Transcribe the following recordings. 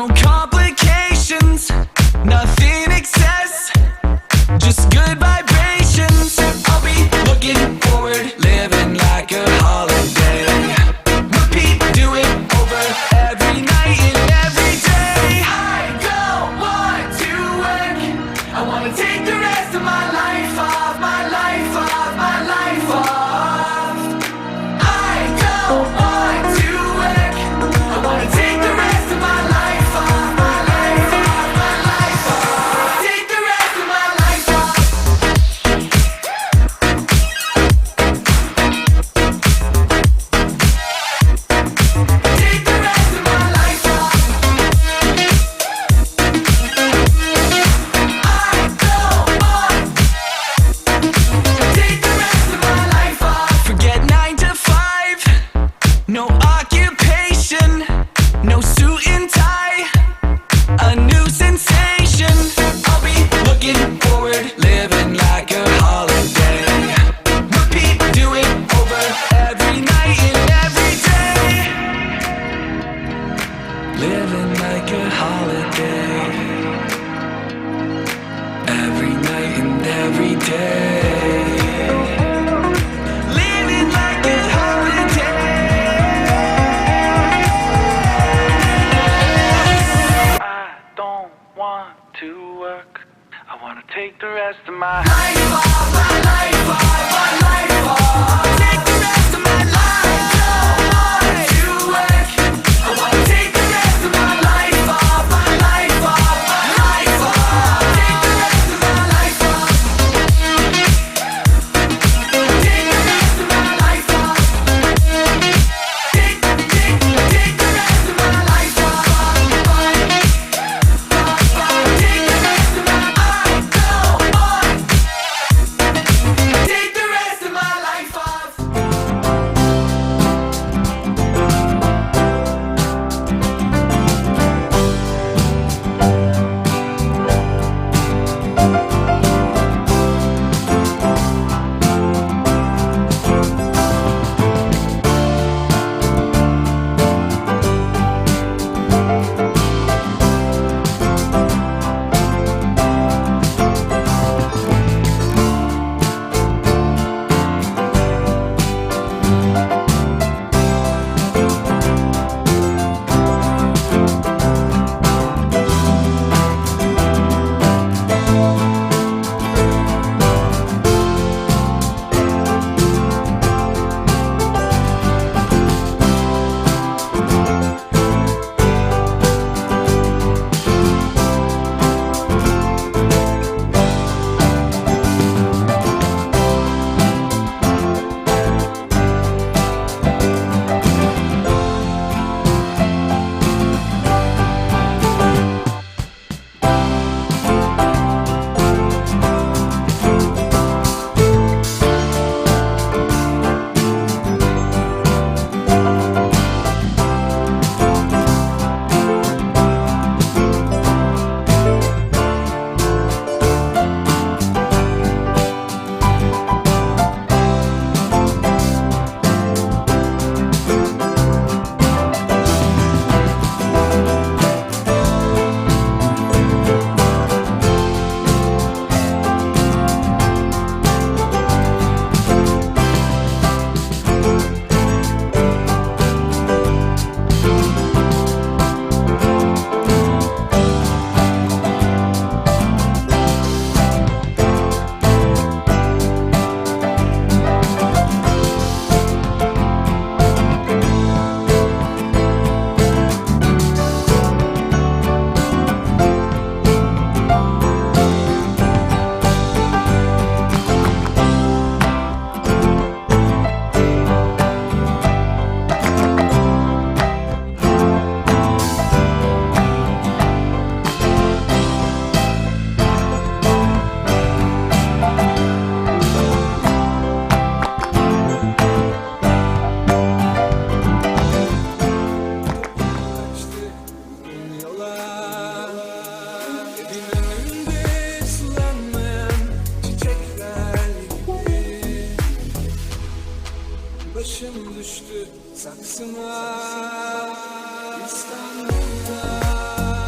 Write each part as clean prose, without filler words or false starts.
No complications, nothing excess, just good vibrations. I'll be looking forward, living like a holiday. Repeat, do it over every night and every day. I don't want to work, I wanna take the rest of my life off, my life off, my life off. I don't want to work, I wanna take the rest of my life off, my life off, my life off. Take the rest of my life off. Take the rest of my life off. I don't want. Take the rest of my life off. Forget 9 to 5, no occupation, no suit and tie, a new sensation. I'll be looking forward, living like a holiday. Repeat, do it over every night and every day. Living like a holiday, every night and every day. Living like a holiday. I don't want to work, I wanna take the rest of my life off, my life off, my life off. Take the rest of my life. Don't want to work, I wanna take the rest of my life off, my life off, my life off. Take the rest of my life off. Take the rest of my life off. Take the rest of my life off. Take the rest of my I don't want. Take the rest of my life off. Başım düştü saksına İstanbul'da.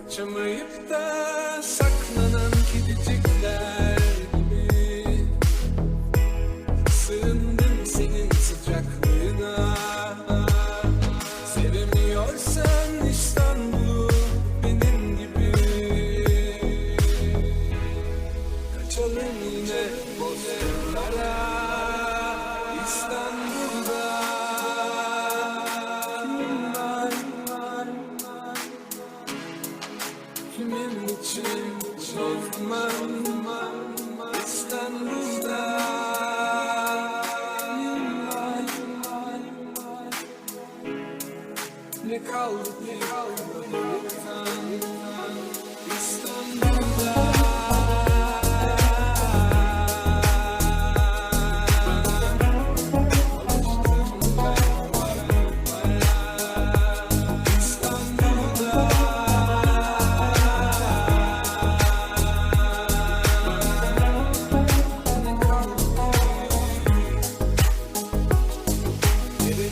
Kaçamayıp da saklanan kedicikler gibi sığındım senin sıcaklığına. Sevemiyorsan İstanbul'u benim gibi, kaçalım yine bozkırlara İstanbul'da. Kimin için çözmem İstanbul'da. Ne kaldı ki İstanbul'da.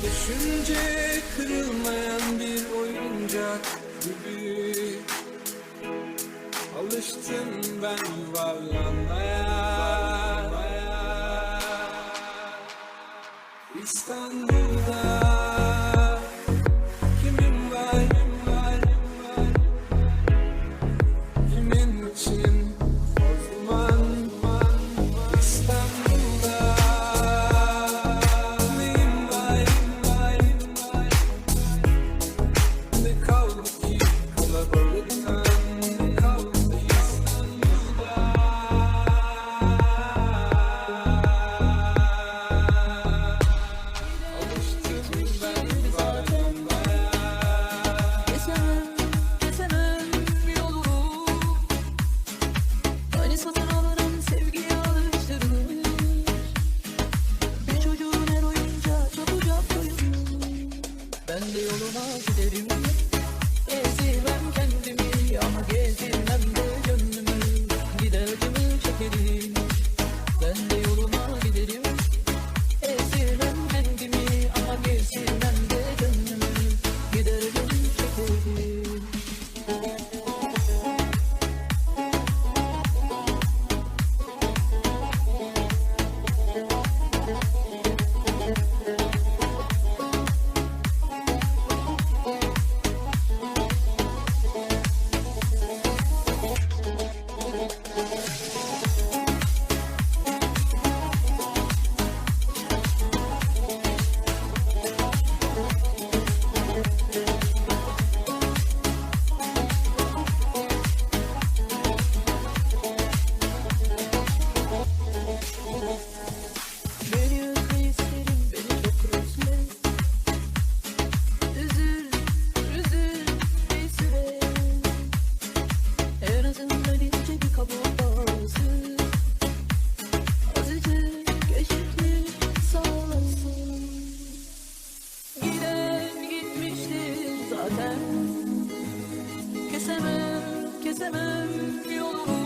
Düşünce kırılmayan bir oyuncak gibi alıştım ben yuvarlanmaya. İstanbul'da kimin var, kimin için o zaman İstanbul'da. Ben de yoluma giderim, gezdirmem kendimi ama gezdirmem de gönlümü, gider acımı çekerim. Ben de yoluma giderim, gezdirmem kendimi ama gezdirmem de gönlümü, gider acımı çekerim. Beni özle isterim, beni çok özle. Üzül bir süre. En azından ince bir kabuğası. Azıcık eşitlik sağlasın. Giden gitmiştir zaten. Kesemem yolumu.